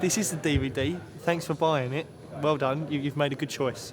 This is the DVD. Thanks for buying it. Well done. You've made a good choice.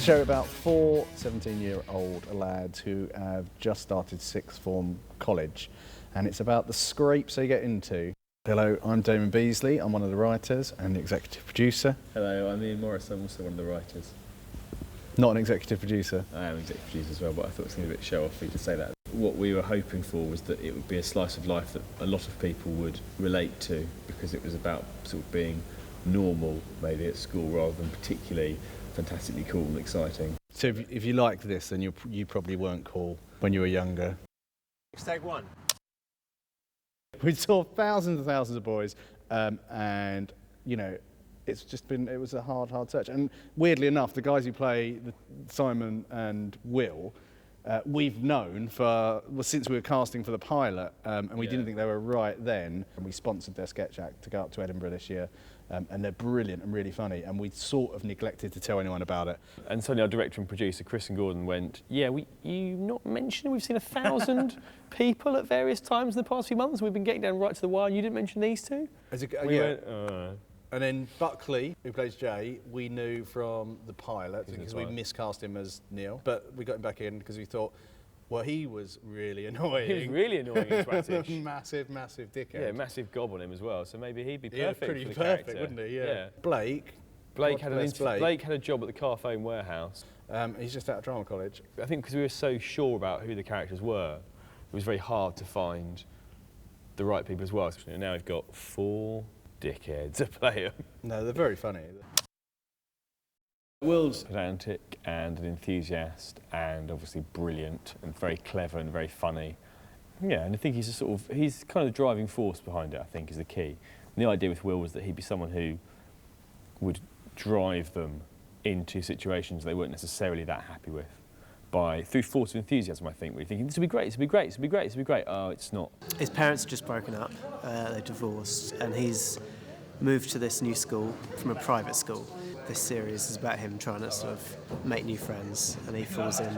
Show about four 17-year-old lads who have just started sixth form college, and it's about the scrapes they get into. Hello, I'm Damon Beasley. I'm one of the writers and the executive producer. Hello, I'm Ian Morris. I'm also one of the writers. Not an executive producer. I am executive producer as well, but I thought it was going to be a bit show-offy to say that. What we were hoping for was that it would be a slice of life that a lot of people would relate to, because it was about sort of being normal, maybe at school, rather than particularly fantastically cool and exciting. So if you like this, then you probably weren't cool when you were younger. Take one. We saw thousands and thousands of boys, and you know, it was a hard search. And weirdly enough, the guys who play Simon and Will, we've known since we were casting for the pilot, and we didn't think they were right then. And we sponsored their sketch act to go up to Edinburgh this year. And they're brilliant and really funny, and we sort of neglected to tell anyone about it. And suddenly our director and producer, Chris and Gordon, went, yeah, you not mentioned we've seen 1,000 people at various times in the past few months, we've been getting down right to the wire, and you didn't mention these two? We went, And then Buckley, who plays Jay, we knew from the pilot, because we miscast him as Neil, but we got him back in because we thought, well, he was really annoying. He was really annoying and twattish. massive dickhead. Yeah, massive gob on him as well, so maybe he'd be perfect pretty for the perfect, character. wouldn't he? Yeah. Blake had a job at the Carphone warehouse. He's just out of drama college. I think because we were so sure about who the characters were, it was very hard to find the right people as well. So now we've got 4 dickheads to play them. No, they're very funny. Will's pedantic and an enthusiast, and obviously brilliant and very clever and very funny. Yeah, and I think he's kind of the driving force behind it, I think, is the key. And the idea with Will was that he'd be someone who would drive them into situations they weren't necessarily that happy with through force of enthusiasm, I think. We're thinking, this will be great, this will be great, this will be great, this will be great. Oh, it's not. His parents had just broken up, they divorced, and he's moved to this new school from a private school. This series is about him trying to sort of make new friends, and he falls in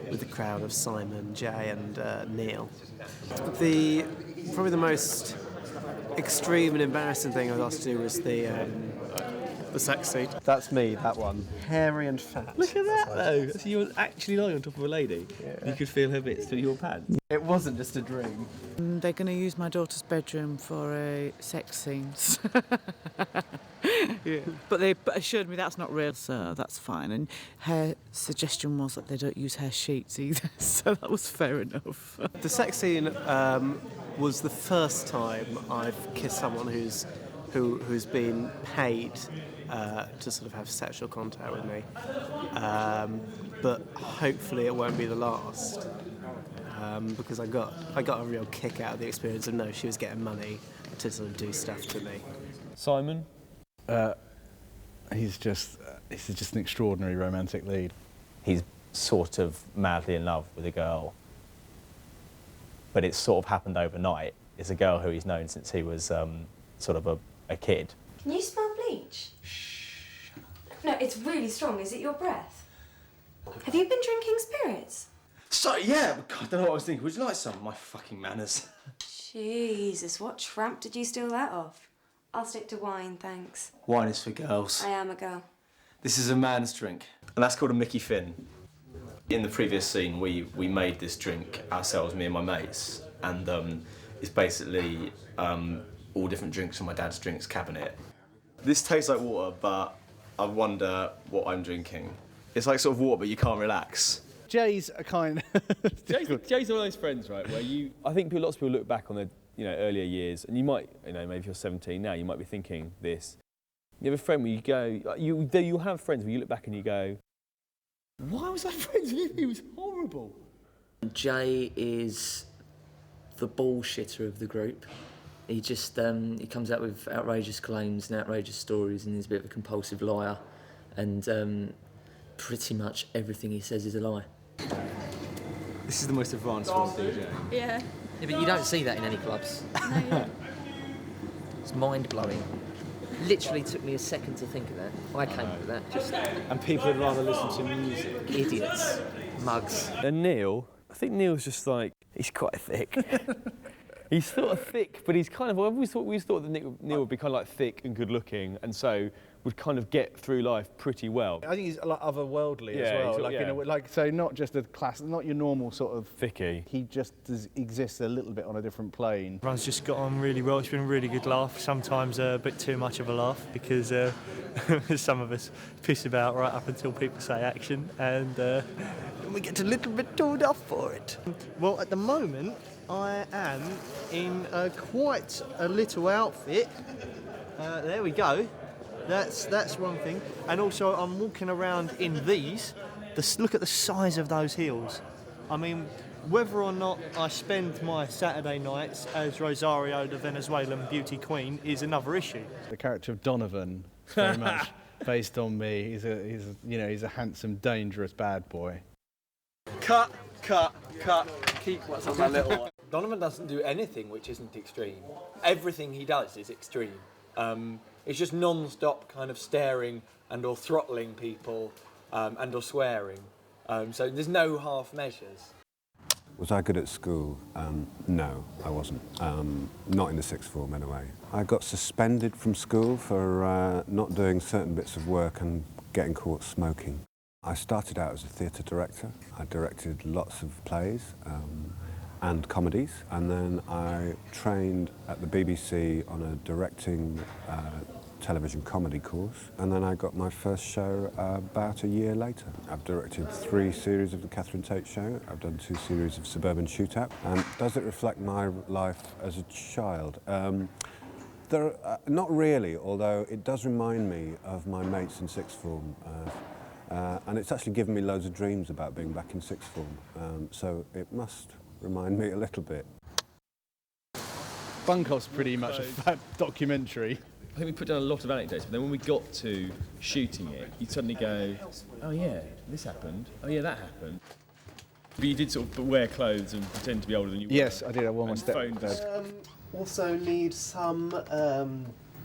with the crowd of Simon, Jay and Neil. Probably the most extreme and embarrassing thing I was asked to do was the sex scene. That's me, that one. Hairy and fat. Look at that though, so you were actually lying on top of a lady. Yeah. You could feel her bits through your pants. It wasn't just a dream. They're going to use my daughter's bedroom for a sex scenes. Yeah. But they assured me that's not real, so that's fine. And her suggestion was that they don't use hair sheets either, so that was fair enough. The sex scene was the first time I've kissed someone who's been paid to sort of have sexual contact with me. But hopefully it won't be the last. Because I got a real kick out of the experience of she was getting money to sort of do stuff to me. Simon? He's just an extraordinary romantic lead. He's sort of madly in love with a girl, but it's sort of happened overnight. It's a girl who he's known since he was sort of a kid. Can you smell bleach? Shh. No, it's really strong. Is it your breath? Have you been drinking spirits? Sorry, yeah, but God, I don't know what I was thinking. Would you like some of my fucking manners? Jesus, what tramp did you steal that off? I'll stick to wine, thanks. Wine is for girls. I am a girl. This is a man's drink, and that's called a Mickey Finn. In the previous scene, we made this drink ourselves, me and my mates, and it's basically all different drinks from my dad's drinks cabinet. This tastes like water, but I wonder what I'm drinking. It's like sort of water, but you can't relax. Jay's a kind Jay's one of those friends, right, where I think lots of people look back on their earlier years, and you might, maybe if you're 17 now, you might be thinking this. You have a friend where you go, you'll have friends where you look back and you go, why was I friends with him? He was horrible. Jay is the bullshitter of the group. He just he comes out with outrageous claims and outrageous stories, and he's a bit of a compulsive liar, and pretty much everything he says is a lie. This is the most advanced one, DJ. Yeah. Yeah, but you don't see that in any clubs. No, you don't. It's mind-blowing. Literally took me a second to think of that. I came up with that. Just And people would rather listen to music. idiots, mugs. And Neil, I think Neil's just like, he's quite thick. He's sort of thick, but he's kind of, we always thought that Neil would be kind of like thick and good looking, and so would kind of get through life pretty well. I think he's like otherworldly as Yeah, well. he's- Like, yeah. in a way, like, so not just a class, not your normal sort of Thicky. He just exists a little bit on a different plane. Everyone's just got on really well. It's been a really good laugh. Sometimes a bit too much of a laugh because some of us piss about right up until people say action, and we get a little bit tooled up for it. Well, at the moment, I am in quite a little outfit. There we go. That's one thing. And also, I'm walking around in these. Look at the size of those heels. I mean, whether or not I spend my Saturday nights as Rosario, the Venezuelan beauty queen, is another issue. The character of Donovan is very much based on me. He's a handsome, dangerous bad boy. Cut. Keep what's on my little one. Donovan doesn't do anything which isn't extreme. Everything he does is extreme. It's just non-stop kind of staring and or throttling people and or swearing. So there's no half measures. Was I good at school? No, I wasn't. Not in the sixth form anyway. I got suspended from school for not doing certain bits of work and getting caught smoking. I started out as a theatre director. I directed lots of plays and comedies, and then I trained at the BBC on a directing television comedy course, and then I got my first show about a year later. I've directed 3 series of the Catherine Tate Show. I've done 2 series of Suburban Shootout. Does it reflect my life as a child? Not really, although it does remind me of my mates in sixth form. And it's actually given me loads of dreams about being back in sixth form, so it must remind me a little bit. Bunkoff's pretty much a fab documentary. I think we put down a lot of anecdotes, but then when we got to shooting it, you'd suddenly go, oh yeah, this happened, oh yeah, that happened. But you did sort of wear clothes and pretend to be older than you were. Yes, I did. I wore my stepdad. Also need some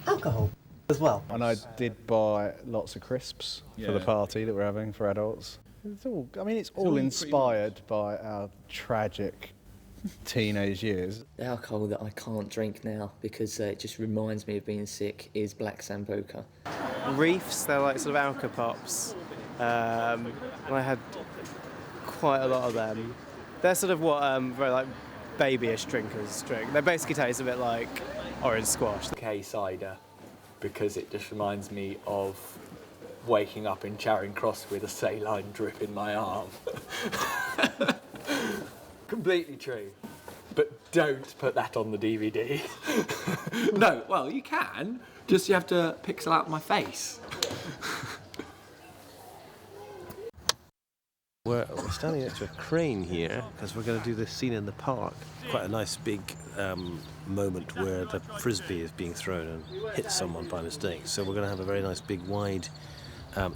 alcohol as well. And I did buy lots of crisps for the Yeah. party that we're having for adults. It's all all all inspired by our tragic teenage years. The alcohol that I can't drink now because it just reminds me of being sick is Black Sambuca. Reefs, they're like sort of Alka Pops. And I had quite a lot of them. They're sort of what very like babyish drinkers drink. They basically taste a bit like orange squash. K-cider, because it just reminds me of waking up in Charing Cross with a saline drip in my arm. Completely true. But don't put that on the DVD. No, well, you can. Just you have to pixel out my face. We're standing next to a crane here because we're going to do this scene in the park. Quite a nice big moment where the frisbee is being thrown and hits someone by mistake. So we're going to have a very nice big wide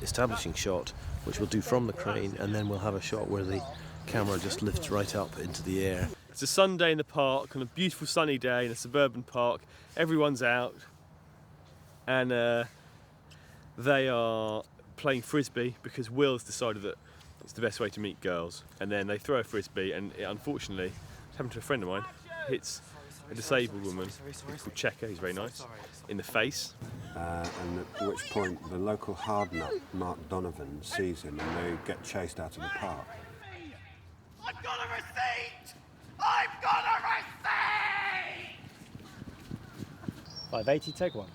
establishing shot, which we'll do from the crane, and then we'll have a shot where the camera just lifts right up into the air. It's a Sunday in the park, on a beautiful sunny day in a suburban park. Everyone's out, and they are playing frisbee because Will's decided that it's the best way to meet girls. And then they throw a frisbee, and it unfortunately, it's happened to a friend of mine, hits a disabled woman called Checker, who's very nice, in the face. And at which point the local hard nut, Mark Donovan, sees him and they get chased out of the park. I've got a receipt! I've got a receipt! 580, take one.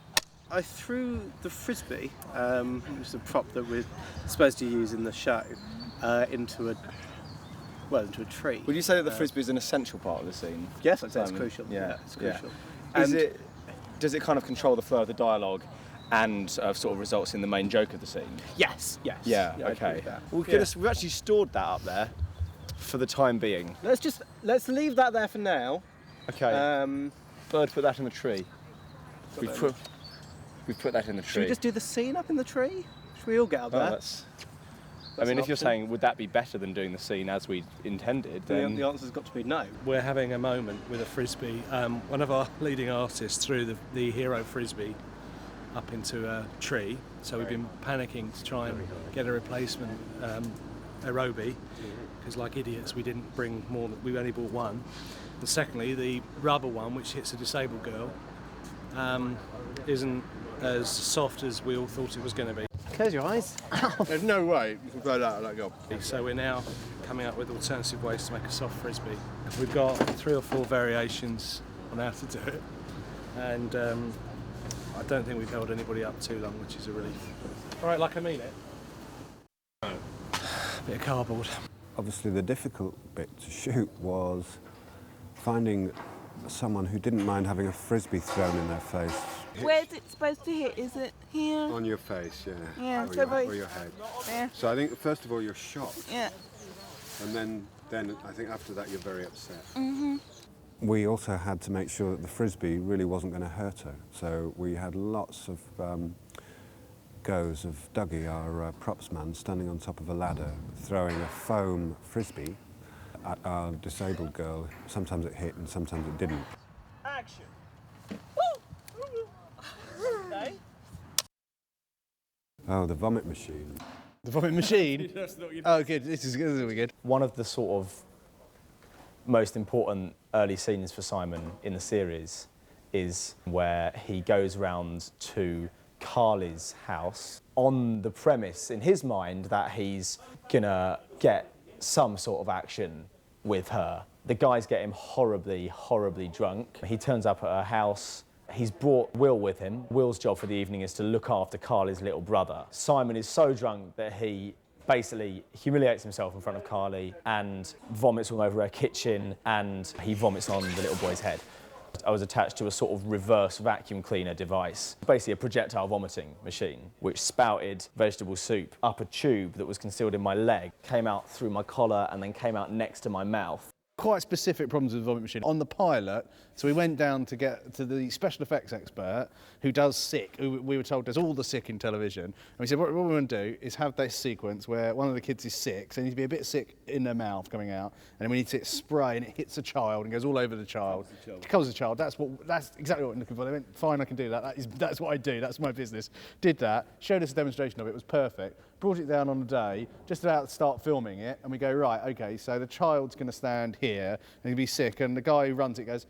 I threw the frisbee, which is a prop that we're supposed to use in the show, into a tree. Would you say that the frisbee is an essential part of the scene? Yes, I'd say it's crucial. Yeah, it's crucial. Does it kind of control the flow of the dialogue and sort of results in the main joke of the scene? Yes. Yeah, I agree okay. with that. We've actually stored that up there for the time being. Let's leave that there for now. Okay. bird put that in the tree. We put that in the Should tree. we just do the scene up in the tree? Should we all get up there? I mean, an if you're option. saying, would that be better than doing the scene as we intended, then... The answer's got to be no. We're having a moment with a frisbee. One of our leading artists threw the hero frisbee up into a tree, so we've been panicking to try and get a replacement aerobie, because like idiots we didn't bring more, we only bought one. And secondly, the rubber one, which hits a disabled girl, isn't as soft as we all thought it was going to be. Close your eyes. There's no way you can throw that at that girl. So we're now coming up with alternative ways to make a soft frisbee. We've got 3 or 4 variations on how to do it, and I don't think we've held anybody up too long, which is a relief. All right, like I mean it. Bit of cardboard. Obviously the difficult bit to shoot was finding someone who didn't mind having a frisbee thrown in their face. Where's it supposed to hit? Is it here? On your face, yeah. Yeah, or, so or your head. Yeah. So I think first of all you're shocked. Yeah. And then I think after that you're very upset. Mhm. We also had to make sure that the frisbee really wasn't going to hurt her. So we had lots of goes of Dougie, our props man, standing on top of a ladder, throwing a foam frisbee at our disabled girl. Sometimes it hit and sometimes it didn't. Action. Okay. Oh, the vomit machine. The vomit machine? That's not good. Oh, good. This is really good. One of the sort of most important early scenes for Simon in the series is where he goes round to Carly's house on the premise in his mind that he's gonna get some sort of action with her. The guys get him horribly, horribly drunk. He turns up at her house. He's brought Will with him. Will's job for the evening is to look after Carly's little brother. Simon is so drunk that he basically humiliates himself in front of Carly and vomits all over her kitchen, and he vomits on the little boy's head. I was attached to a sort of reverse vacuum cleaner device, basically a projectile vomiting machine, which spouted vegetable soup up a tube that was concealed in my leg, came out through my collar and then came out next to my mouth. Quite specific problems with the vomit machine. On the pilot, so we went down to get to the special effects expert who does sick, who we were told does all the sick in television. And we said, what we want to do is have this sequence where one of the kids is sick, so they need to be a bit sick in their mouth coming out, and then we need to spray and it hits a child and goes all over the child. It covers the child. That's exactly what I'm looking for. They went, fine, I can do that. That's what I do. That's my business. Did that, showed us a demonstration of it. It was perfect. Brought it down on the day, just about to start filming it, and we go, right, okay, so the child's going to stand here and he'll be sick, and the guy who runs it goes,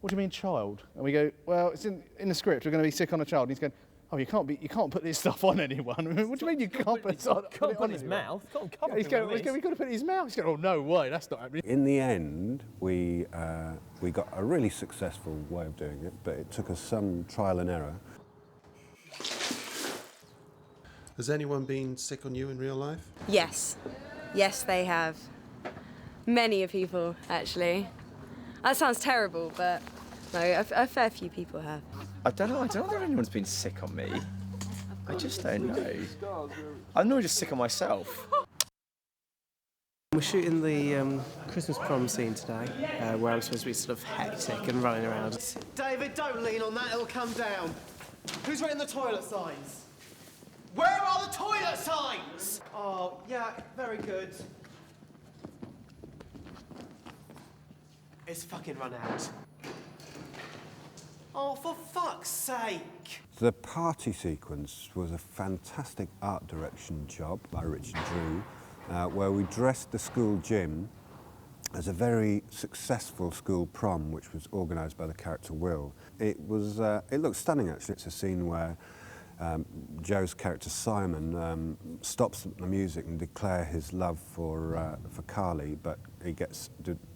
what do you mean child? And we go, well, it's in the script, we're going to be sick on a child. And he's going, oh, you can't put this stuff on anyone. What do you mean you can't put it on his mouth? Can't cover He's going, we've got to put it in his mouth. He's going, oh, no way, that's not happening. In the end, we got a really successful way of doing it, but it took us some trial and error. Has anyone been sick on you in real life? Yes. Yes, they have. Many people, actually. That sounds terrible, but no, a fair few people have. I don't know if anyone's been sick on me. I just don't know. I'm not just sick on myself. We're shooting the Christmas prom scene today, where I'm supposed to be sort of hectic and running around. David, don't lean on that, it'll come down. Who's written the toilet signs? Where are the toilet signs? Oh, yeah, very good. It's fucking run out. Oh, for fuck's sake! The party sequence was a fantastic art direction job by Richard Drew, where we dressed the school gym as a very successful school prom, which was organised by the character Will. It looked stunning, actually. It's a scene where Joe's character Simon stops the music and declares his love for Carly, but he gets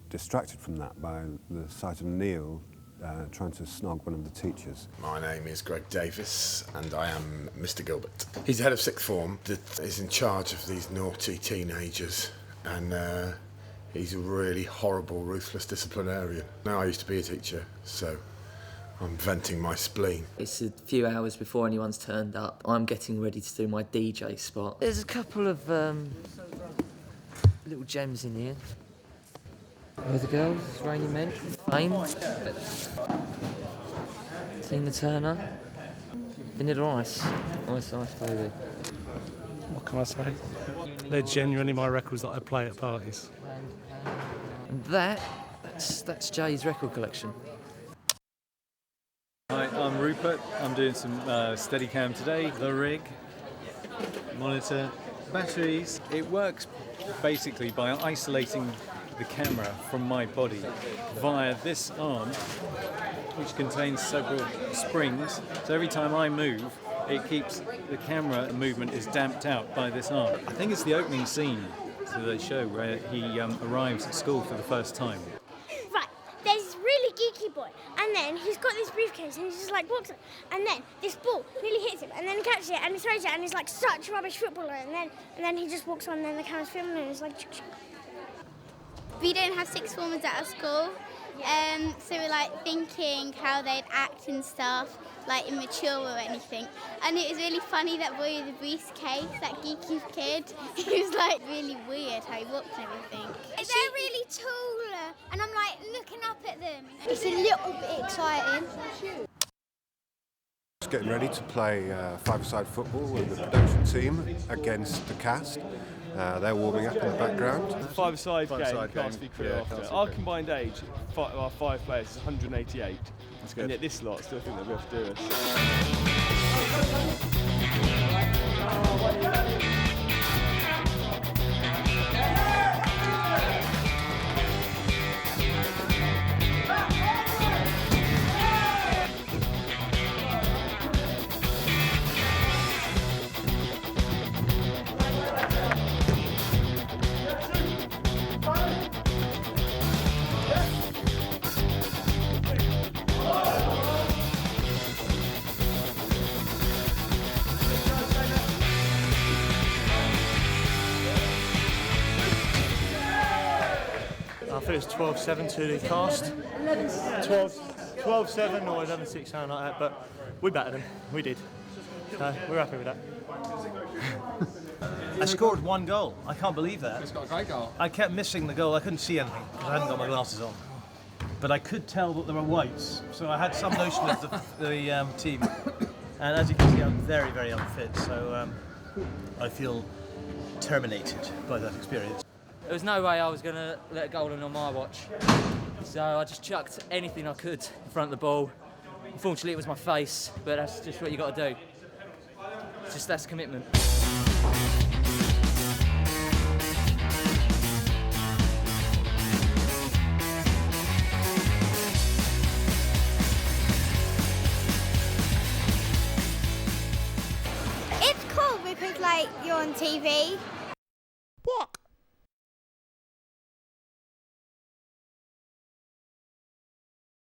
distracted from that by the sight of Neil trying to snog one of the teachers. My name is Greg Davis and I am Mr. Gilbert. He's the head of sixth form that is in charge of these naughty teenagers, and he's a really horrible, ruthless disciplinarian. Now, I used to be a teacher, so I'm venting my spleen. It's a few hours before anyone's turned up. I'm getting ready to do my DJ spot. There's a couple of little gems in here. Where the girls? Rainy Men. Fame. Tina Turner. Vanilla Ice. Ice baby. What can I say? They're genuinely my records that I play at parties. And that's Jay's record collection. Hi, I'm Rupert. I'm doing some Steadicam today. The rig, monitor, batteries. It works basically by isolating the camera from my body via this arm, which contains several springs. So every time I move, it keeps the camera movement is damped out by this arm. I think it's the opening scene that they show where he arrives at school for the first time. Right, there's this really geeky boy, and then he's got this briefcase, and he's just like walks up, and then this ball really hits him, and then he catches it, and he throws it, and he's like such a rubbish footballer, and then he just walks on, and then the camera's filming, and it's like. We don't have sixth formers at our school, so we're like thinking how they'd act and stuff, like immature or anything. And it was really funny, that boy with the briefcase, that geeky kid. He was like really weird how he walked and everything. They're really tall, and I'm like looking up at them. It's a little bit exciting. Just getting ready to play five-a-side football with the production team against the cast. They're warming up in the background. Five-a-side game, cast v crew after. Our combined age, our 5 players, is 188. That's good. And yet this lot still think they'll be able to do it. I think it's 12-7 to the cast. 12-7 or 11-6, something like that, but we battered them. We did. So we're happy with that. I scored 1 goal. I can't believe that. It's got a great goal. I kept missing the goal. I couldn't see anything because I hadn't got my glasses on. But I could tell that there were whites, so I had some notion of the team. And as you can see, I'm very, very unfit, so I feel terminated by that experience. There was no way I was going to let a goal in on my watch. So I just chucked anything I could in front of the ball. Unfortunately, it was my face, but that's just what you got to do. It's just that's commitment. It's cool because like you're on TV. What?